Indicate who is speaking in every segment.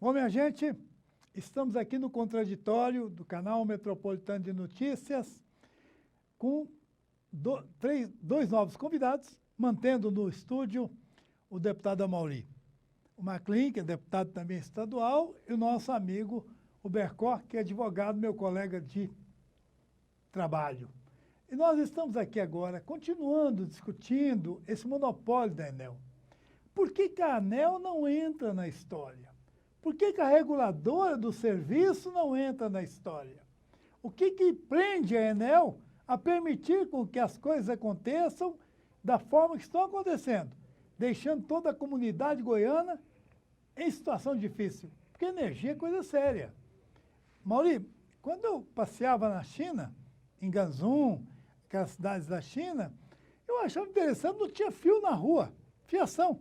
Speaker 1: Bom, minha gente, estamos aqui no Contraditório do canal Metropolitano de Notícias com dois novos convidados, mantendo no estúdio o deputado Amaury, o Maclin, que é deputado também estadual, e o nosso amigo o Bercó, que é advogado, meu colega de trabalho. E nós estamos aqui agora continuando discutindo esse monopólio da Enel. Por que a ANEEL não entra na história? Por que a reguladora do serviço não entra na história? O que prende a Enel a permitir com que as coisas aconteçam da forma que estão acontecendo, deixando toda a comunidade goiana em situação difícil? Porque energia é coisa séria. Amaury, quando eu passeava na China, em Ganzhou, aquelas cidades da China, eu achava interessante, não tinha fio na rua, fiação.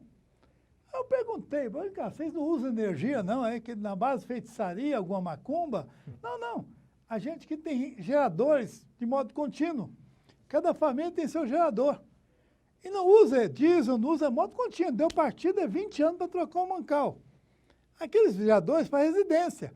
Speaker 1: Eu perguntei, cara, vocês não usam energia, não? É que na base de feitiçaria, alguma macumba? Não. A gente que tem geradores de modo contínuo. Cada família tem seu gerador. E não usa diesel, não usa modo contínuo. Deu partida 20 anos para trocar um mancal. Aqueles geradores para residência.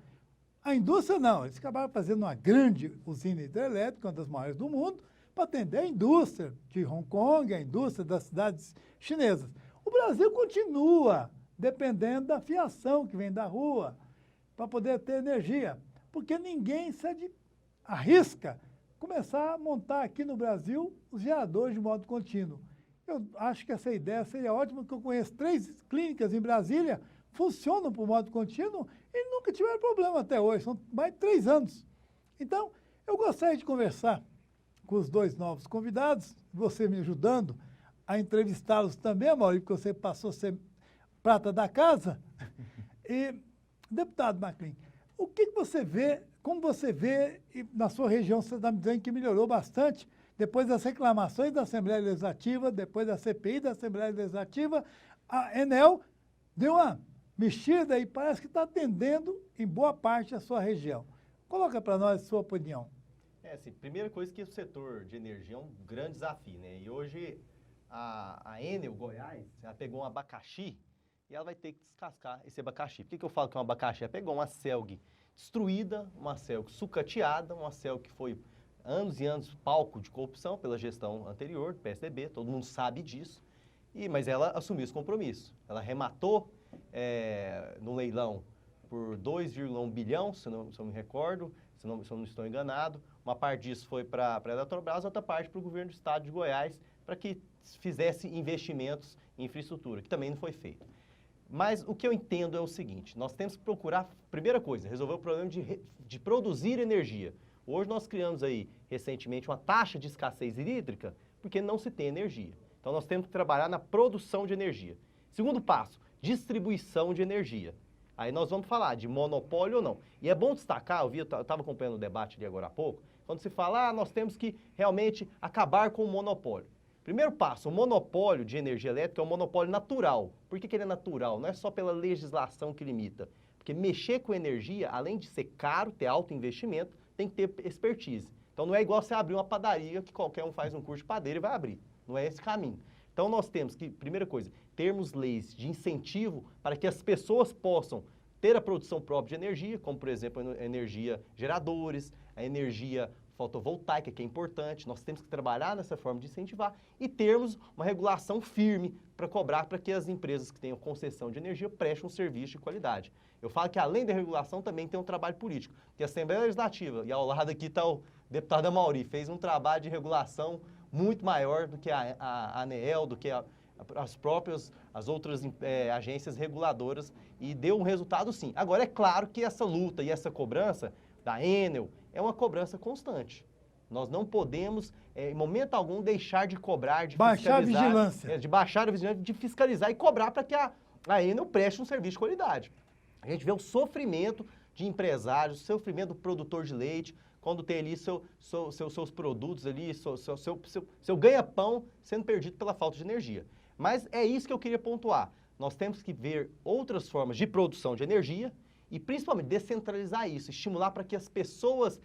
Speaker 1: A indústria não. Eles acabaram fazendo uma grande usina hidrelétrica, uma das maiores do mundo, para atender a indústria de Hong Kong, a indústria das cidades chinesas. O Brasil continua dependendo da fiação que vem da rua para poder ter energia, porque ninguém se arrisca começar a montar aqui no Brasil os geradores de modo contínuo. Eu acho que essa ideia seria ótima, porque eu conheço 3 clínicas em Brasília, funcionam por modo contínuo e nunca tiveram problema até hoje, são mais de 3 anos. Então, eu gostaria de conversar com os 2 novos convidados, você me ajudando a entrevistá-los também, Amaury, porque você passou a ser prata da casa. E, deputado Maclin, o que você vê, como você vê, e na sua região você está me dizendo que melhorou bastante, depois das reclamações da Assembleia Legislativa, depois da CPI da Assembleia Legislativa, a Enel deu uma mexida e parece que está atendendo em boa parte a sua região. Coloca para nós a sua opinião.
Speaker 2: Assim, primeira coisa que o setor de energia é um grande desafio, né? E hoje a Enel Goiás, ela pegou um abacaxi e ela vai ter que descascar esse abacaxi. Por que eu falo que é um abacaxi? Ela pegou uma Celg destruída, uma Celg sucateada, uma Celg que foi anos e anos palco de corrupção pela gestão anterior, do PSDB, todo mundo sabe disso, mas ela assumiu esse compromisso. Ela rematou no leilão por 2,1 bilhão, se eu não me recordo, se eu não estou enganado. Uma parte disso foi para a Eletrobras, outra parte para o governo do estado de Goiás, para que fizesse investimentos em infraestrutura, que também não foi feito. Mas o que eu entendo é o seguinte, nós temos que procurar, primeira coisa, resolver o problema de produzir energia. Hoje nós criamos aí, recentemente, uma taxa de escassez hídrica, porque não se tem energia. Então nós temos que trabalhar na produção de energia. Segundo passo, distribuição de energia. Aí nós vamos falar de monopólio ou não. E é bom destacar, eu estava acompanhando o debate ali agora há pouco, quando se fala, nós temos que realmente acabar com o monopólio. Primeiro passo, o monopólio de energia elétrica é um monopólio natural. Por que ele é natural? Não é só pela legislação que limita. Porque mexer com energia, além de ser caro, ter alto investimento, tem que ter expertise. Então não é igual você abrir uma padaria que qualquer um faz um curso de padeiro e vai abrir. Não é esse caminho. Então nós temos que, primeira coisa, termos leis de incentivo para que as pessoas possam ter a produção própria de energia, como por exemplo a energia geradores, a energia fotovoltaica, que é importante. Nós temos que trabalhar nessa forma de incentivar e termos uma regulação firme para cobrar para que as empresas que tenham concessão de energia prestem um serviço de qualidade. Eu falo que além da regulação também tem um trabalho político, porque a Assembleia Legislativa, e ao lado aqui está o deputado Amaury, fez um trabalho de regulação muito maior do que a ANEEL, do que as outras agências reguladoras, e deu um resultado sim. Agora é claro que essa luta e essa cobrança da Enel é uma cobrança constante. Nós não podemos, em momento algum, deixar de cobrar, de
Speaker 1: baixar
Speaker 2: fiscalizar.
Speaker 1: A vigilância.
Speaker 2: De baixar a vigilância, de fiscalizar e cobrar para que a Enel preste um serviço de qualidade. A gente vê o sofrimento de empresários, o sofrimento do produtor de leite, quando tem ali seus produtos ali, seu ganha-pão sendo perdido pela falta de energia. Mas é isso que eu queria pontuar. Nós temos que ver outras formas de produção de energia e principalmente descentralizar isso, estimular para que as pessoas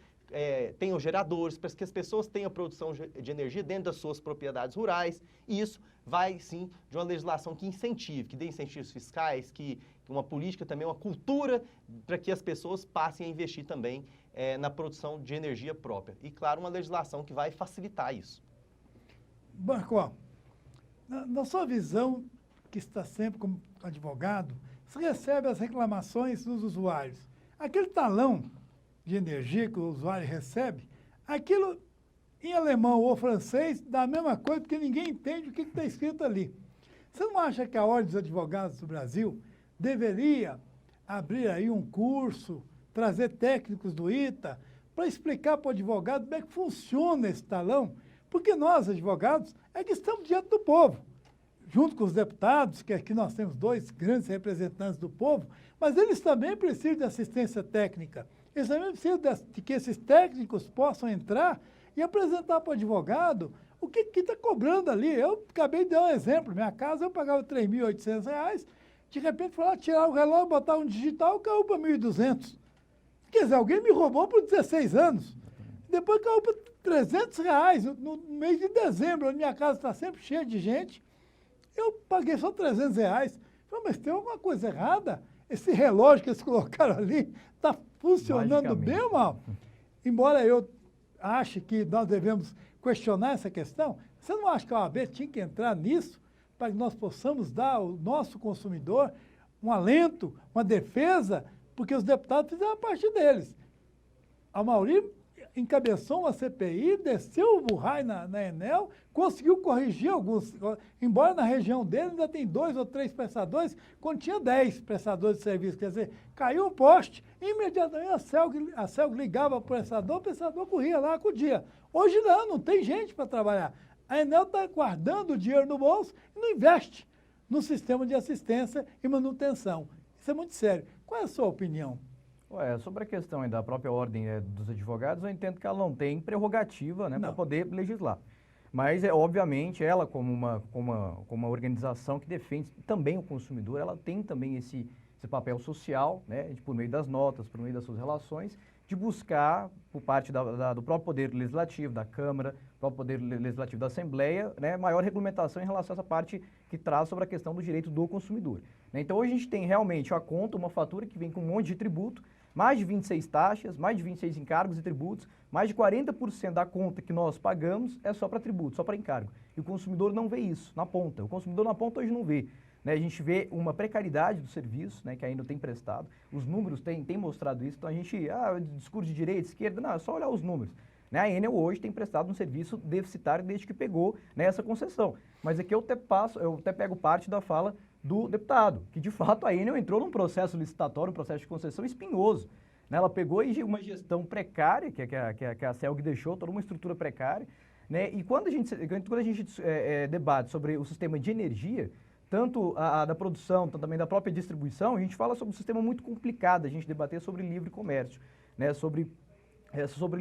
Speaker 2: tenham geradores, para que as pessoas tenham produção de energia dentro das suas propriedades rurais. E isso vai, sim, de uma legislação que incentive, que dê incentivos fiscais, que uma política também, uma cultura para que as pessoas passem a investir também na produção de energia própria. E, claro, uma legislação que vai facilitar isso.
Speaker 1: Marco, na sua visão, que está sempre como advogado, você recebe as reclamações dos usuários. Aquele talão de energia que o usuário recebe, aquilo em alemão ou francês dá a mesma coisa, porque ninguém entende o que está escrito ali. Você não acha que a Ordem dos Advogados do Brasil deveria abrir aí um curso, trazer técnicos do ITA, para explicar para o advogado como é que funciona esse talão? Porque nós, advogados, é que estamos diante do povo, junto com os deputados, que aqui nós temos 2 grandes representantes do povo, mas eles também precisam de assistência técnica. Eles também precisam de que esses técnicos possam entrar e apresentar para o advogado o que está cobrando ali. Eu acabei de dar um exemplo. Minha casa eu pagava R$ 3.800, de repente foi lá tirar o relógio, botar um digital, caiu para 1.200. Quer dizer, alguém me roubou por 16 anos. Depois caiu para R$ 300 no mês de dezembro. A minha casa está sempre cheia de gente. Eu paguei só R$ 300. Falei, mas tem alguma coisa errada? Esse relógio que eles colocaram ali está funcionando bem ou mal? Embora eu ache que nós devemos questionar essa questão, você não acha que a OAB tinha que entrar nisso para que nós possamos dar ao nosso consumidor um alento, uma defesa, porque os deputados fizeram a parte deles. A Mauri encabeçou uma CPI, desceu o burrai na Enel, conseguiu corrigir alguns, embora na região dele ainda tem 2 ou 3 prestadores, quando tinha 10 prestadores de serviço, quer dizer, caiu um poste, imediatamente a CELG ligava para o prestador corria lá, acudia. Hoje não tem gente para trabalhar. A Enel está guardando o dinheiro no bolso e não investe no sistema de assistência e manutenção. Isso é muito sério. Qual é a sua opinião?
Speaker 3: Sobre a questão da própria ordem dos advogados, eu entendo que ela não tem prerrogativa, né, para poder legislar. Mas, obviamente, ela, como uma organização que defende também o consumidor, ela tem também esse papel social, né, por meio das notas, por meio das suas relações, de buscar, por parte do próprio Poder Legislativo, da Câmara, do próprio Poder Legislativo da Assembleia, né, maior regulamentação em relação a essa parte que traz sobre a questão do direito do consumidor. Né? Então, hoje a gente tem realmente a conta, uma fatura que vem com um monte de tributo, mais de 26 taxas, mais de 26 encargos e tributos, mais de 40% da conta que nós pagamos é só para tributo, só para encargo. E o consumidor não vê isso na ponta. O consumidor na ponta hoje não vê. Né? A gente vê uma precariedade do serviço, né, que ainda tem prestado. Os números têm mostrado isso. Então a gente, discurso de direita, esquerda, não, é só olhar os números. Né? A Enel hoje tem prestado um serviço deficitário desde que pegou, né, essa concessão. Mas aqui eu até pego parte da fala do deputado, que de fato a Enel entrou num processo licitatório, um processo de concessão espinhoso. Né? Ela pegou uma gestão precária, que a CELG deixou, toda uma estrutura precária. Né? E quando a gente debate sobre o sistema de energia, tanto da produção, tanto também da própria distribuição, a gente fala sobre um sistema muito complicado, a gente debater sobre livre comércio, né? sobre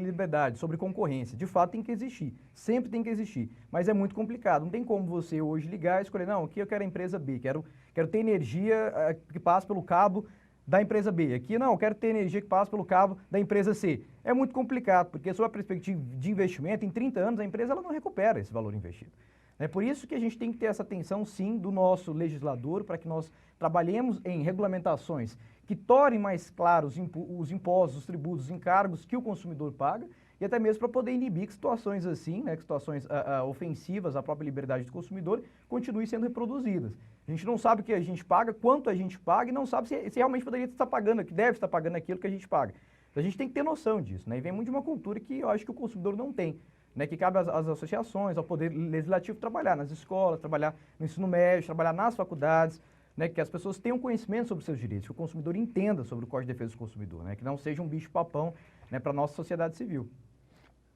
Speaker 3: liberdade, sobre concorrência. De fato, tem que existir. Sempre tem que existir. Mas é muito complicado. Não tem como você hoje ligar e escolher, não, aqui eu quero a empresa B, quero ter energia que passa pelo cabo da empresa B. Aqui, não, eu quero ter energia que passa pelo cabo da empresa C. É muito complicado, porque sob a perspectiva de investimento, em 30 anos, a empresa ela não recupera esse valor investido. É por isso que a gente tem que ter essa atenção, sim, do nosso legislador, para que nós trabalhemos em regulamentações que tornem mais claros os impostos, os tributos, os encargos que o consumidor paga, e até mesmo para poder inibir que situações assim, né, que situações ofensivas à própria liberdade do consumidor, continuem sendo reproduzidas. A gente não sabe o que a gente paga, quanto a gente paga, e não sabe se realmente poderia estar pagando, que deve estar pagando aquilo que a gente paga. Então, a gente tem que ter noção disso, né? E vem muito de uma cultura que eu acho que o consumidor não tem. Né, que cabe às associações, ao Poder Legislativo trabalhar nas escolas, trabalhar no ensino médio, trabalhar nas faculdades, né, que as pessoas tenham conhecimento sobre seus direitos, que o consumidor entenda sobre o Código de Defesa do Consumidor, né, que não seja um bicho-papão, né, para a nossa sociedade civil.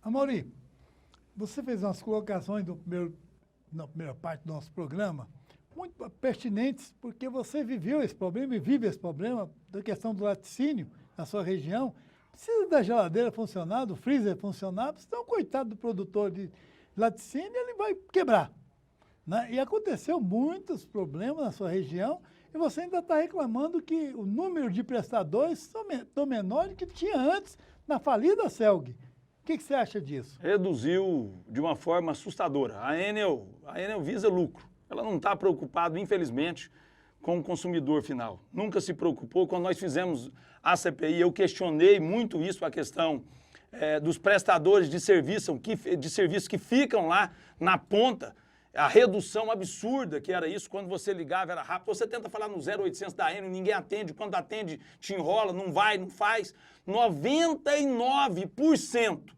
Speaker 1: Amaury, você fez umas colocações na primeira parte do nosso programa, muito pertinentes, porque você viveu esse problema e vive esse problema da questão do laticínio na sua região. Precisa da geladeira funcionar, do freezer funcionar, senão coitado do produtor de laticínio, ele vai quebrar. Né? E aconteceu muitos problemas na sua região e você ainda está reclamando que o número de prestadores estão menor do que tinha antes na falida CELG. O que você acha disso?
Speaker 4: Reduziu de uma forma assustadora. A Enel visa lucro. Ela não está preocupada, infelizmente, com o consumidor final. Nunca se preocupou. Quando nós fizemos a CPI, eu questionei muito isso, a questão dos prestadores de serviço que ficam lá na ponta. A redução absurda que era isso, quando você ligava era rápido. Você tenta falar no 0800 da Enel, ninguém atende. Quando atende, te enrola, não vai, não faz. 99%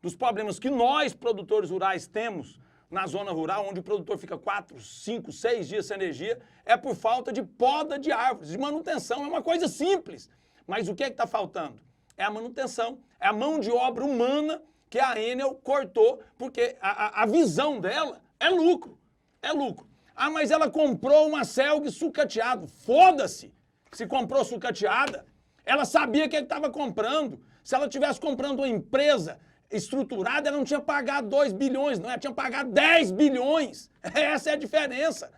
Speaker 4: dos problemas que nós, produtores rurais, temos na zona rural, onde o produtor fica 4, 5, 6 dias sem energia, é por falta de poda de árvores, de manutenção. É uma coisa simples. Mas o que está faltando? É a manutenção, é a mão de obra humana que a Enel cortou, porque a visão dela é lucro, é lucro. Ah, mas ela comprou uma Celg sucateado. Foda-se se comprou sucateada. Ela sabia que ele estava comprando. Se ela estivesse comprando uma empresa estruturada, ela não tinha pagado 2 bilhões, não, ela tinha pagado 10 bilhões. Essa é a diferença.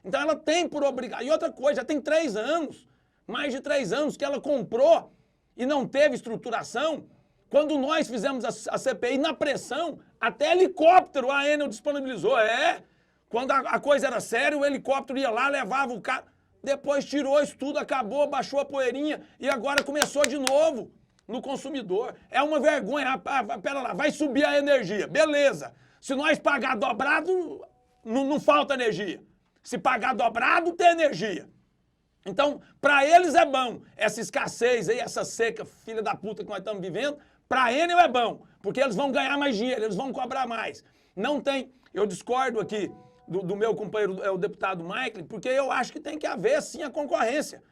Speaker 4: Então ela tem por obrigação. E outra coisa, já tem 3 anos, mais de 3 anos que ela comprou e não teve estruturação. Quando nós fizemos a CPI na pressão, até helicóptero a Enel disponibilizou. Quando a coisa era séria, o helicóptero ia lá, levava o cara. Depois tirou isso tudo, acabou, baixou a poeirinha e agora começou de novo no consumidor. É uma vergonha. Pera lá, vai subir a energia. Beleza. Se nós pagar dobrado, não falta energia. Se pagar dobrado, tem energia. Então, para eles é bom. Essa escassez aí, essa seca, filha da puta que nós estamos vivendo, para a Enel é bom, porque eles vão ganhar mais dinheiro, eles vão cobrar mais. Não tem, eu discordo aqui do meu companheiro, o deputado Michael, porque eu acho que tem que haver sim a concorrência.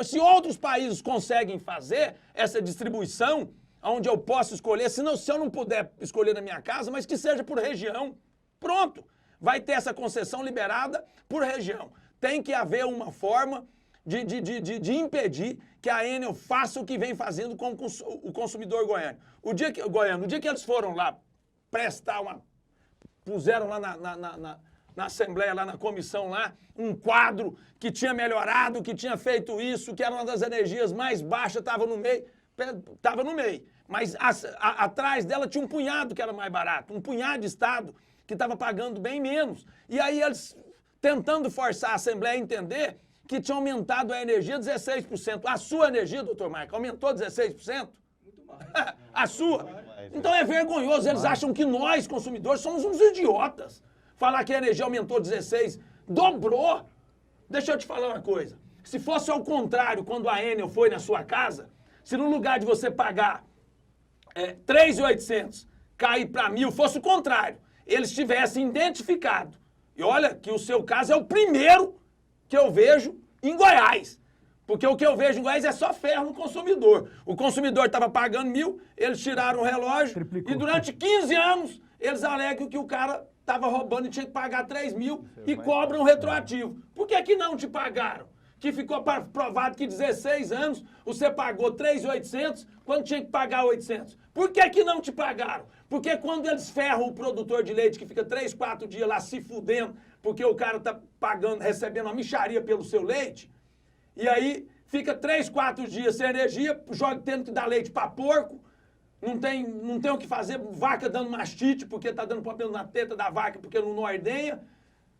Speaker 4: Se outros países conseguem fazer essa distribuição, onde eu posso escolher, se eu não puder escolher na minha casa, mas que seja por região, pronto. Vai ter essa concessão liberada por região. Tem que haver uma forma de impedir que a Enel faça o que vem fazendo com o consumidor goiano. O dia que eles foram lá puseram lá na Assembleia, lá na comissão, lá, um quadro que tinha melhorado, que tinha feito isso, que era uma das energias mais baixas, estava no meio. Mas atrás dela tinha um punhado que era mais barato, um punhado de estado que estava pagando bem menos. E aí eles, tentando forçar a Assembleia a entender que tinha aumentado a energia 16%. A sua energia, doutor Marco, aumentou 16%? Muito mais. A sua? Então é vergonhoso. Eles acham que nós, consumidores, somos uns idiotas. Falar que a energia aumentou 16%, dobrou. Deixa eu te falar uma coisa. Se fosse ao contrário, quando a Enel foi na sua casa, se no lugar de você pagar 3.800 cair para 1.000, fosse o contrário, eles tivessem identificado. E olha que o seu caso é o primeiro que eu vejo em Goiás. Porque o que eu vejo em Goiás é só ferro no consumidor. O consumidor estava pagando 1.000, eles tiraram o relógio. Triplicou. E durante 15 anos eles alegam que o cara estava roubando e tinha que pagar 3.000 e cobram retroativo. Por que não te pagaram? Que ficou provado que 16 anos você pagou 3.800 quando tinha que pagar 800. Por que não te pagaram? Porque quando eles ferram o produtor de leite que fica 3, 4 dias lá se fudendo, porque o cara tá pagando, recebendo uma mixaria pelo seu leite, e aí fica 3, 4 dias sem energia, tendo que dar leite para porco, não tem o que fazer, vaca dando mastite, porque tá dando problema na teta da vaca, porque não ordenha,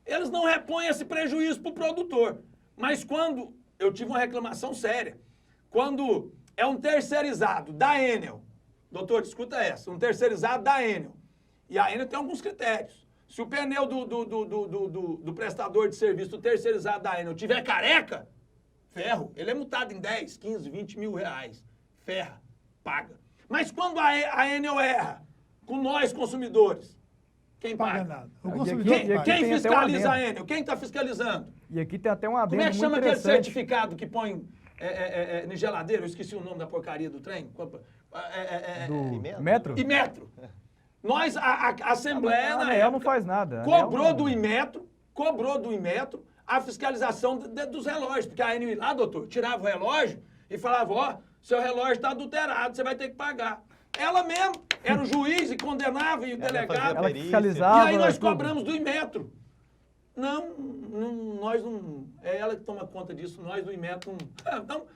Speaker 4: eles não repõem esse prejuízo pro produtor. Mas quando eu tive uma reclamação séria, quando é um terceirizado da Enel, doutor, escuta essa, um terceirizado da Enel, e a Enel tem alguns critérios. Se o pneu do prestador de serviço, do terceirizado da Enel, tiver careca, ferro, ele é multado em 10, 15, 20 mil reais. Ferra, paga. Mas quando a Enel erra com nós, consumidores, quem paga?
Speaker 1: Nada. O consumidor
Speaker 3: Quem
Speaker 1: fiscaliza
Speaker 3: a
Speaker 1: Enel? Quem está fiscalizando?
Speaker 3: E aqui tem até um adendo
Speaker 1: Como é que chama
Speaker 3: muito
Speaker 1: aquele
Speaker 3: interessante.
Speaker 1: certificado que põe na geladeira? Eu esqueci o nome da porcaria do trem.
Speaker 3: Do Metro?
Speaker 1: Imetro. Nós, a Assembleia,
Speaker 3: A
Speaker 1: na
Speaker 3: ANEEL
Speaker 1: época,
Speaker 3: não faz nada. A
Speaker 1: cobrou
Speaker 3: ANEEL não-
Speaker 1: do Imetro a fiscalização dos relógios. Porque a Enel ia lá, doutor, tirava o relógio e falava, ó, seu relógio está adulterado, você vai ter que pagar. Ela mesmo era o juiz e condenava e o delegado.
Speaker 3: Ela fiscalizava.
Speaker 1: E aí nós
Speaker 3: tudo.
Speaker 1: cobramos do Imetro. Nós não... É ela que toma conta disso, nós do Imetro não... Então,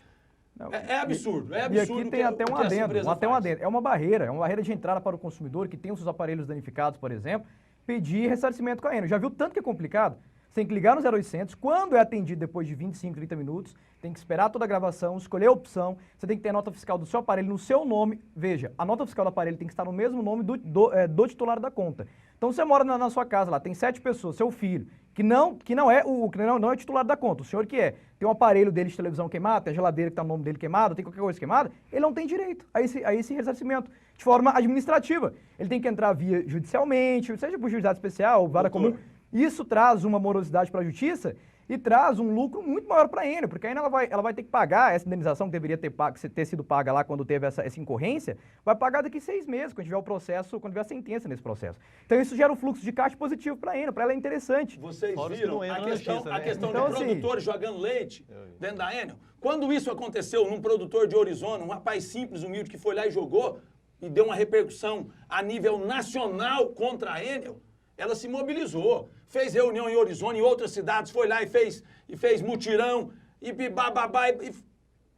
Speaker 3: Não,
Speaker 4: É absurdo, é
Speaker 3: E
Speaker 4: absurdo.
Speaker 3: aqui tem até um
Speaker 4: o que essa
Speaker 3: adendo,
Speaker 4: empresa
Speaker 3: até um
Speaker 4: faz.
Speaker 3: adendo. É uma barreira de entrada para o consumidor que tem os seus aparelhos danificados, por exemplo, pedir ressarcimento com a Enel. Já viu tanto que é complicado? Você tem que ligar no 0800, quando é atendido depois de 25, 30 minutos, tem que esperar toda a gravação, escolher a opção, você tem que ter a nota fiscal do seu aparelho no seu nome. Veja, a nota fiscal do aparelho tem que estar no mesmo nome do titular da conta. Então você mora na sua casa lá, tem 7 pessoas, seu filho, que não é titular da conta, o senhor que é, tem um aparelho dele de televisão queimado, tem a geladeira que está no nome dele queimado, tem qualquer coisa queimada, ele não tem direito a esse ressarcimento de forma administrativa. Ele tem que entrar via judicialmente, seja por juizado especial ou vara comum. Isso traz uma morosidade para a justiça e traz um lucro muito maior para a Enel, porque a Enel ela vai ter que pagar essa indenização que deveria ter sido paga lá quando teve essa incorrência, vai pagar daqui 6 meses, quando tiver o processo, quando tiver a sentença nesse processo. Então isso gera um fluxo de caixa positivo para a Enel, para ela é interessante.
Speaker 4: Vocês
Speaker 2: Fora os que
Speaker 4: viram
Speaker 2: não entram
Speaker 4: a
Speaker 2: na
Speaker 4: questão,
Speaker 2: justiça, né?
Speaker 4: a questão
Speaker 3: Então,
Speaker 4: de
Speaker 3: assim,
Speaker 4: produtores jogando leite dentro da Enel? Quando isso aconteceu num produtor de Orizona, um rapaz simples, humilde, que foi lá e jogou e deu uma repercussão a nível nacional contra a Enel, ela se mobilizou, fez reunião em Orizona, em outras cidades, foi lá e fez mutirão, e bababá, e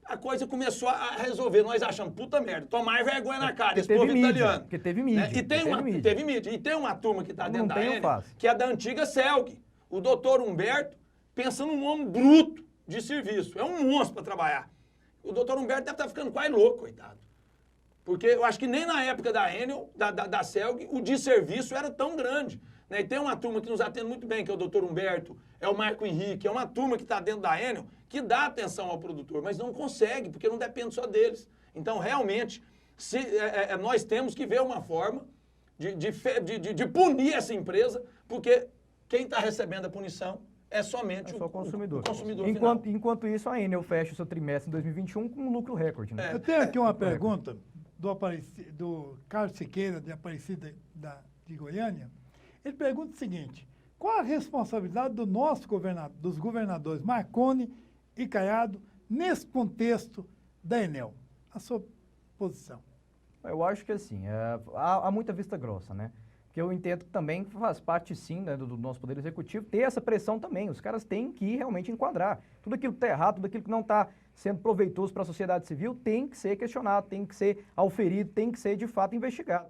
Speaker 4: a coisa começou a resolver. Nós achamos, puta merda, tomar vergonha na cara, esse povo italiano.
Speaker 3: Porque teve mídia.
Speaker 4: Né? E teve mídia. E tem uma turma que está dentro da
Speaker 3: tem, eu
Speaker 4: Enel,
Speaker 3: faço.
Speaker 4: que é da antiga Celg. O doutor Humberto, pensa num homem bruto de serviço, é um monstro para trabalhar. O doutor Humberto deve estar ficando quase louco, coitado. Porque eu acho que nem na época da Enel, da Celg, o desserviço era tão grande. Né? E tem uma turma que nos atende muito bem, que é o doutor Humberto, é o Marco Henrique, é uma turma que está dentro da Enel, que dá atenção ao produtor, mas não consegue, porque não depende só deles. Então, realmente, nós temos que ver uma forma de punir essa empresa, porque quem está recebendo a punição é somente
Speaker 3: É só o consumidor.
Speaker 4: o consumidor final.
Speaker 3: Enquanto isso, a Enel fecha o seu trimestre em 2021 com um lucro recorde. Né?
Speaker 1: Eu tenho aqui uma pergunta do Carlos Siqueira, de Aparecida de Goiânia. Ele pergunta o seguinte: qual a responsabilidade dos governadores Marconi e Caiado nesse contexto da Enel? A sua posição.
Speaker 3: Eu acho que assim, há muita vista grossa, né? Que eu entendo que também faz parte, sim, né, do nosso Poder Executivo, ter essa pressão também. Os caras têm que realmente enquadrar. Tudo aquilo que está errado, tudo aquilo que não está sendo proveitoso para a sociedade civil, tem que ser questionado, tem que ser auferido, tem que ser, de fato, investigado.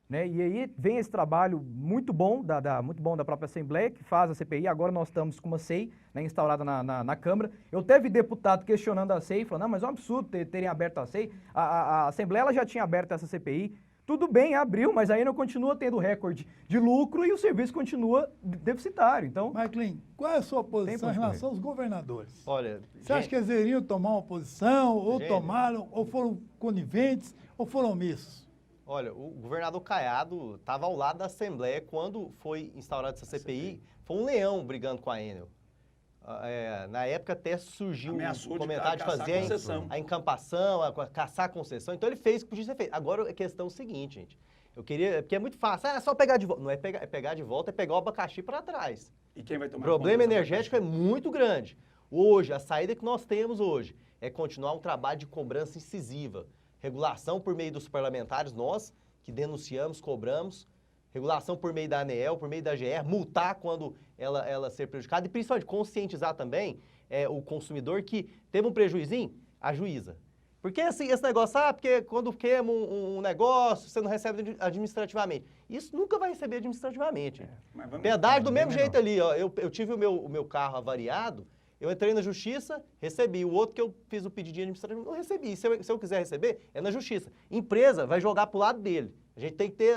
Speaker 3: Né? E aí vem esse trabalho muito bom da própria Assembleia, que faz a CPI. Agora nós estamos com uma SEI, né, instaurada na Câmara. Eu teve deputado questionando a SEI, falando, não, mas é um absurdo terem aberto a SEI. A Assembleia ela já tinha aberto essa CPI. Tudo bem, abriu, mas ainda continua tendo recorde de lucro e o serviço continua deficitário. Então,
Speaker 1: Marclin, qual é a sua posição em relação aos governadores?
Speaker 2: Olha,
Speaker 1: Você acha que eles iriam tomar uma posição, ou
Speaker 2: Gente.
Speaker 1: tomaram, ou foram coniventes, ou foram omissos?
Speaker 2: Olha, o governador Caiado estava ao lado da Assembleia quando foi instaurada essa CPI. Foi um leão brigando com a Enel. Na época até surgiu
Speaker 4: Ameaçou
Speaker 2: um comentário de
Speaker 4: caçar
Speaker 2: fazer
Speaker 4: concessão.
Speaker 2: a encampação, caçar a concessão. Então ele fez o que podia ser feito. Agora a questão é o seguinte, gente. Eu queria, porque é muito fácil, é só pegar de volta. Não é pegar de volta, é pegar o abacaxi para trás.
Speaker 4: E quem vai
Speaker 2: O
Speaker 4: tomar
Speaker 2: problema
Speaker 4: conta dessa
Speaker 2: energético é muito grande. Hoje, a saída que nós temos hoje é continuar um trabalho de cobrança incisiva. Regulação por meio dos parlamentares, nós que denunciamos, cobramos. Regulação por meio da ANEEL, por meio da GR, multar quando ela ser prejudicada e principalmente conscientizar também o consumidor que teve um prejuízinho, ajuiza. Porque assim, esse negócio, porque quando queima um negócio, você não recebe administrativamente. Isso nunca vai receber administrativamente. Pedágio do mesmo jeito ali, ó. Eu tive o meu carro avariado, eu entrei na justiça, recebi. O outro que eu fiz o pedidinho administrativo, não recebi. Se eu quiser receber, é na justiça. Empresa vai jogar pro lado dele. A gente tem que ter...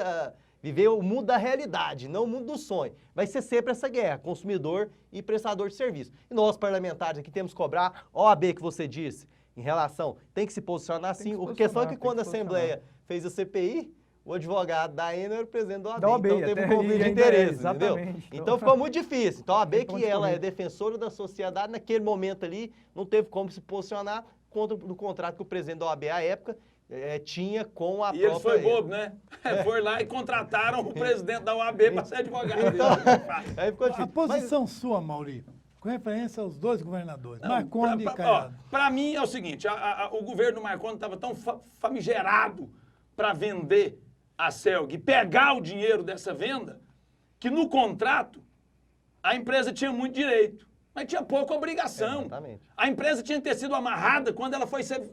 Speaker 2: viver o mundo da realidade, não o mundo do sonho. Vai ser sempre essa guerra, consumidor e prestador de serviço. E nós, parlamentares, aqui temos que cobrar, OAB que você disse, em relação, tem que se posicionar sim. A questão é que quando a Assembleia fez a CPI, o advogado da Enel era o presidente da OAB, então teve um conflito de interesse, entendeu? Então ficou muito difícil. Então a OAB, que ela é defensora da sociedade, naquele momento ali, não teve como se posicionar contra o contrato que o presidente da OAB, à época, tinha com a própria...
Speaker 4: E ele foi bobo, né? Foi lá e contrataram o presidente da OAB para ser advogado.
Speaker 2: Então, aí ficou difícil.
Speaker 1: A posição sua, Mauri, com referência aos dois governadores, Marconi e Caiado.
Speaker 4: Para mim é o seguinte, o governo do Marconi estava tão famigerado para vender a Celg e pegar o dinheiro dessa venda, que no contrato a empresa tinha muito direito, mas tinha pouca obrigação.
Speaker 2: Exatamente.
Speaker 4: A empresa tinha que ter sido amarrada quando ela foi ser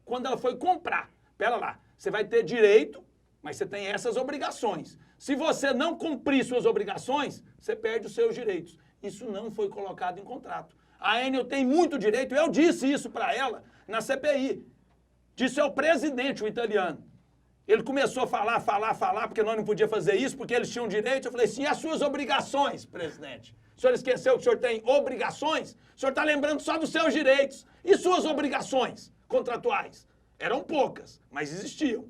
Speaker 4: quando ela foi comprar. Pera lá, você vai ter direito, mas você tem essas obrigações. Se você não cumprir suas obrigações, você perde os seus direitos. Isso não foi colocado em contrato. A Enel tem muito direito, eu disse isso para ela na CPI. Disse ao presidente, o italiano. Ele começou a falar, porque nós não podíamos fazer isso, porque eles tinham direito. Eu falei assim, e as suas obrigações, presidente? O senhor esqueceu que o senhor tem obrigações? O senhor está lembrando só dos seus direitos. E suas obrigações contratuais? Eram poucas, mas existiam.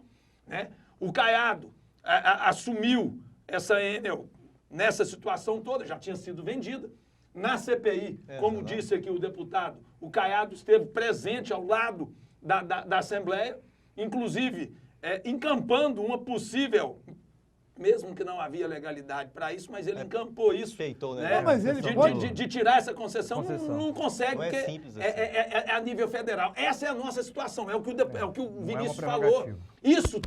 Speaker 4: Né? O Caiado assumiu essa Enel nessa situação toda, já tinha sido vendida. Na CPI, como disse aqui o deputado, o Caiado esteve presente ao lado da Assembleia, inclusive encampando uma possível, mesmo que não havia legalidade para isso, mas ele encampou isso.
Speaker 2: Feitou, né?
Speaker 1: Não, mas ele
Speaker 4: de tirar essa concessão. Não consegue,
Speaker 2: não é
Speaker 4: porque
Speaker 2: simples assim.
Speaker 4: é a nível federal. Essa é a nossa situação, é o que o Vinícius
Speaker 3: uma
Speaker 4: falou.
Speaker 3: prerrogativa.
Speaker 4: Isso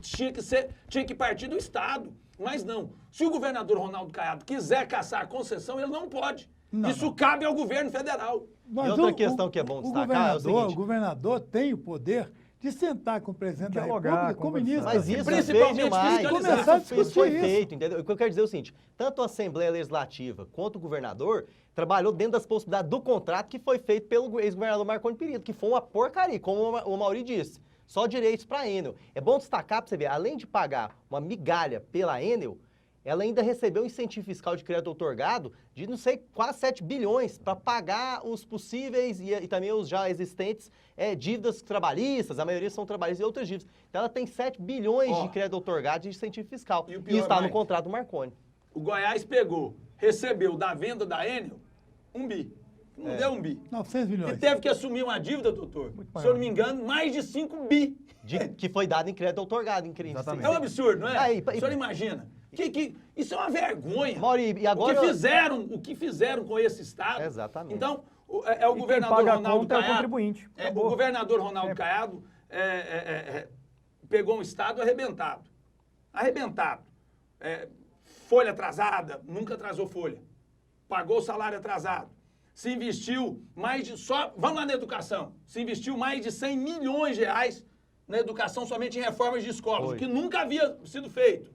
Speaker 4: tinha que partir do Estado, mas não. Se o governador Ronaldo Caiado quiser caçar a concessão, ele não pode. Isso cabe ao governo federal.
Speaker 1: Mas
Speaker 2: E outra questão que é bom destacar é o seguinte.
Speaker 1: O governador tem o poder de sentar com o presidente da
Speaker 3: Dialogar,
Speaker 1: República, com o
Speaker 3: conversar.
Speaker 1: ministro.
Speaker 2: Mas isso
Speaker 4: Principalmente
Speaker 2: é feito demais.
Speaker 4: fiscalizar.
Speaker 1: Começar a discutir
Speaker 2: Isso foi
Speaker 1: isso.
Speaker 2: feito, entendeu? O que eu quero dizer é o seguinte, tanto a Assembleia Legislativa quanto o governador trabalhou dentro das possibilidades do contrato que foi feito pelo ex-governador Marconi Perillo, que foi uma porcaria, como o Mauri disse. Só direitos para a Enel. É bom destacar para você ver, além de pagar uma migalha pela Enel, ela ainda recebeu um incentivo fiscal de crédito outorgado de, não sei, quase 7 bilhões para pagar os possíveis e também os já existentes dívidas trabalhistas, a maioria são trabalhistas e outras dívidas. Então ela tem 7 bilhões de crédito outorgado de incentivo fiscal.
Speaker 4: E o
Speaker 2: E
Speaker 4: pior,
Speaker 2: está no
Speaker 4: Mike,
Speaker 2: contrato do Marconi.
Speaker 4: O Goiás recebeu da venda da Enel 1 bi. Não deu 1 bi.
Speaker 1: 900
Speaker 4: E
Speaker 1: milhões.
Speaker 4: teve que assumir uma dívida, doutor, se eu não me engano, mais de 5 bi.
Speaker 2: Que foi dado em crédito outorgado.
Speaker 3: Exatamente.
Speaker 4: É um absurdo, não é?
Speaker 2: Aí,
Speaker 4: O senhor imagina? Isso é uma vergonha.
Speaker 2: Mauri, e agora...
Speaker 4: O que fizeram com esse Estado.
Speaker 2: Exatamente.
Speaker 4: Então, o
Speaker 3: E quem
Speaker 4: governador
Speaker 3: paga a
Speaker 4: Ronaldo
Speaker 3: conta é o
Speaker 4: Caiado...
Speaker 3: contribuinte.
Speaker 4: o
Speaker 3: Acabou.
Speaker 4: governador Ronaldo Caiado pegou um Estado arrebentado. Arrebentado. Folha atrasada, nunca atrasou folha. Pagou o salário atrasado. Se investiu vamos lá na educação. Se investiu mais de 100 milhões de reais na educação somente em reformas de escolas, o que nunca havia sido feito.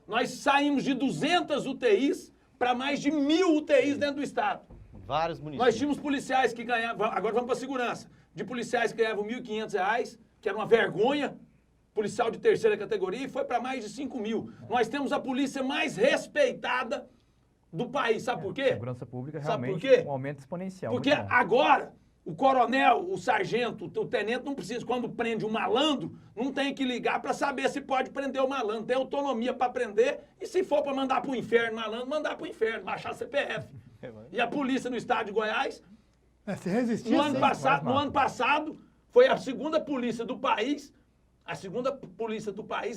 Speaker 4: Nós saímos de 200 UTIs para mais de 1.000 UTIs dentro do Estado.
Speaker 2: Vários municípios.
Speaker 4: Nós tínhamos policiais que ganhavam, agora vamos para a segurança, de policiais que ganhavam R$ 1.500, que era uma vergonha, policial de terceira categoria, e foi para mais de 5 mil. Nós temos a polícia mais respeitada do país, sabe por quê?
Speaker 3: Segurança pública
Speaker 4: Sabe por
Speaker 3: realmente
Speaker 4: quê?
Speaker 3: um aumento exponencial.
Speaker 4: Porque
Speaker 3: muito bom.
Speaker 4: agora, o coronel, o sargento, o tenente não precisa, quando prende um malandro, não tem que ligar para saber se pode prender o malandro. Tem autonomia para prender e se for para mandar para o inferno malandro, mandar para o inferno, baixar CPF. E a polícia no estado de Goiás,
Speaker 1: Se resistir,
Speaker 4: no ano
Speaker 1: sim.
Speaker 4: passado, foi a segunda polícia do país,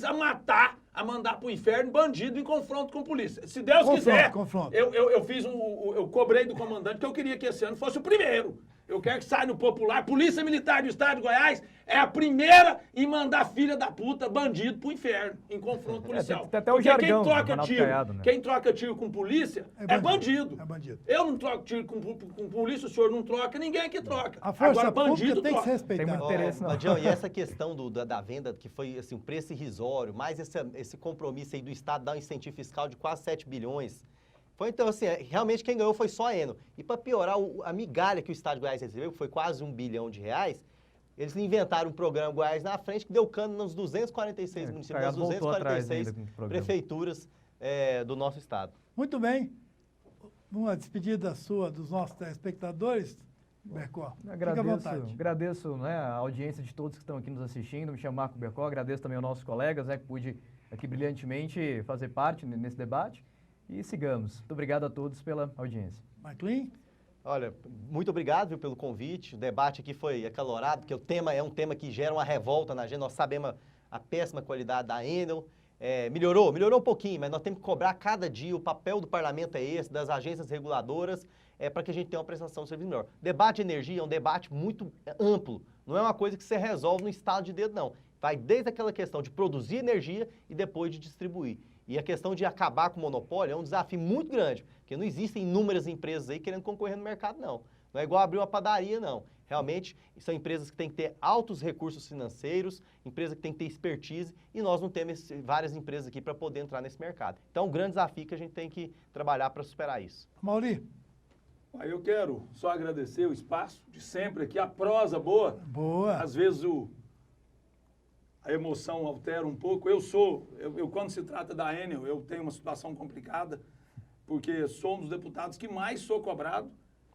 Speaker 4: a matar, a mandar para o inferno bandido em confronto com a polícia. Se Deus quiser,
Speaker 1: confronto.
Speaker 4: eu cobrei do comandante que eu queria que esse ano fosse o primeiro. Eu quero que saia no popular. Polícia Militar do Estado de Goiás é a primeira em mandar filha da puta, bandido, pro inferno, em confronto policial.
Speaker 3: tem até o
Speaker 4: Porque
Speaker 3: jargão
Speaker 4: quem
Speaker 3: do
Speaker 4: troca
Speaker 3: Ronaldo
Speaker 4: tiro,
Speaker 3: Caiado, né?
Speaker 4: quem troca tiro com polícia é bandido.
Speaker 1: É bandido.
Speaker 4: Eu não troco tiro com polícia, o senhor não troca, ninguém aqui troca.
Speaker 1: A força
Speaker 4: Agora, bandido
Speaker 1: pública tem que
Speaker 4: troca.
Speaker 1: ser respeitada.
Speaker 3: Tem muito interesse, não.
Speaker 2: Madião, e essa questão da venda, que foi assim, um preço irrisório, mais esse compromisso aí do Estado dar um incentivo fiscal de quase 7 bilhões. Foi, então, assim, realmente quem ganhou foi só a Enel. E para piorar, a migalha que o Estado de Goiás recebeu, que foi quase 1 bilhão de reais, eles inventaram um programa Goiás na frente que deu cano nos 246 municípios, nas
Speaker 3: Caiado voltou atrás
Speaker 2: 246
Speaker 3: ainda com o programa.
Speaker 2: prefeituras do nosso Estado.
Speaker 1: Muito bem. Uma despedida sua dos nossos telespectadores, Bercó. Fique à vontade.
Speaker 3: Agradeço, né, a audiência de todos que estão aqui nos assistindo. Me chamo Marco Bercó, agradeço também aos nossos colegas, né, que pude aqui brilhantemente fazer parte nesse debate. E sigamos. Muito obrigado a todos pela audiência.
Speaker 1: McLean?
Speaker 2: Olha, muito obrigado, viu, pelo convite. O debate aqui foi acalorado, porque o tema é um tema que gera uma revolta na gente. Nós sabemos a péssima qualidade da Enel. Melhorou um pouquinho, mas nós temos que cobrar cada dia. O papel do parlamento é esse, das agências reguladoras, para que a gente tenha uma prestação de serviço melhor. Debate de energia é um debate muito amplo. Não é uma coisa que você resolve no estalo de dedo, não. Vai desde aquela questão de produzir energia e depois de distribuir. E a questão de acabar com o monopólio é um desafio muito grande, porque não existem inúmeras empresas aí querendo concorrer no mercado, não. Não é igual abrir uma padaria, não. Realmente, são empresas que têm que ter altos recursos financeiros, empresa que tem que ter expertise, e nós não temos várias empresas aqui para poder entrar nesse mercado. Então, é um grande desafio que a gente tem que trabalhar para superar isso.
Speaker 1: Mauri.
Speaker 4: Aí eu quero só agradecer o espaço de sempre aqui, a prosa boa.
Speaker 1: Boa.
Speaker 4: Às vezes a emoção altera um pouco. Eu quando se trata da Enel, eu tenho uma situação complicada, porque sou um dos deputados que mais sou cobrado,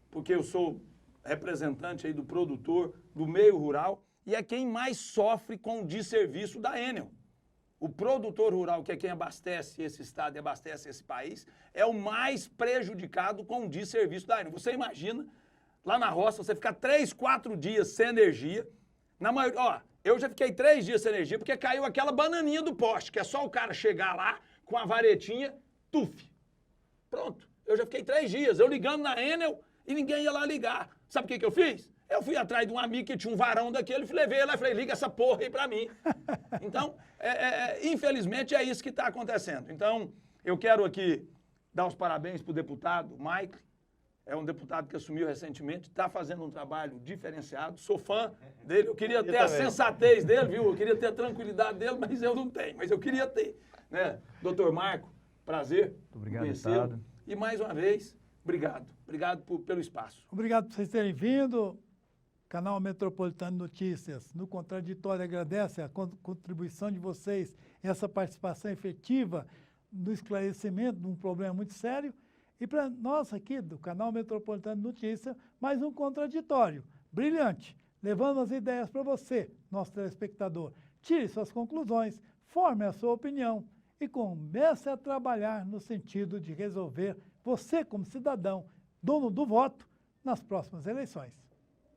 Speaker 4: porque eu sou representante aí do produtor, do meio rural, e é quem mais sofre com o desserviço da Enel. O produtor rural, que é quem abastece esse estado e abastece esse país, é o mais prejudicado com o desserviço da Enel. Você imagina, lá na roça, você ficar 3, 4 dias sem energia. Na maioria, ó, eu já fiquei 3 dias sem energia porque caiu aquela bananinha do poste, que é só o cara chegar lá com a varetinha, tuf. Pronto. Eu já fiquei 3 dias, eu ligando na Enel e ninguém ia lá ligar. Sabe o que eu fiz? Eu fui atrás de um amigo que tinha um varão daquele, levei lá e falei, liga essa porra aí pra mim. Então, infelizmente é isso que está acontecendo. Então, eu quero aqui dar os parabéns pro deputado Mike. É um deputado que assumiu recentemente, está fazendo um trabalho diferenciado. Sou fã dele, eu queria ter a sensatez dele, viu? Eu queria ter a tranquilidade dele, mas eu não tenho. Mas eu queria ter, né? Doutor Marco, prazer.
Speaker 3: Muito obrigado,
Speaker 4: conhecê-lo. E mais uma vez, obrigado. Obrigado pelo espaço.
Speaker 1: Obrigado por vocês terem vindo. Canal Metropolitano Notícias, no Contraditório, agradece a contribuição de vocês, essa participação efetiva no esclarecimento de um problema muito sério. E para nós aqui do Canal Metropolitano Notícias, mais um Contraditório brilhante, levando as ideias para você, nosso telespectador. Tire suas conclusões, forme a sua opinião e comece a trabalhar no sentido de resolver você, como cidadão, dono do voto, nas próximas eleições.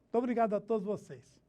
Speaker 1: Muito obrigado a todos vocês.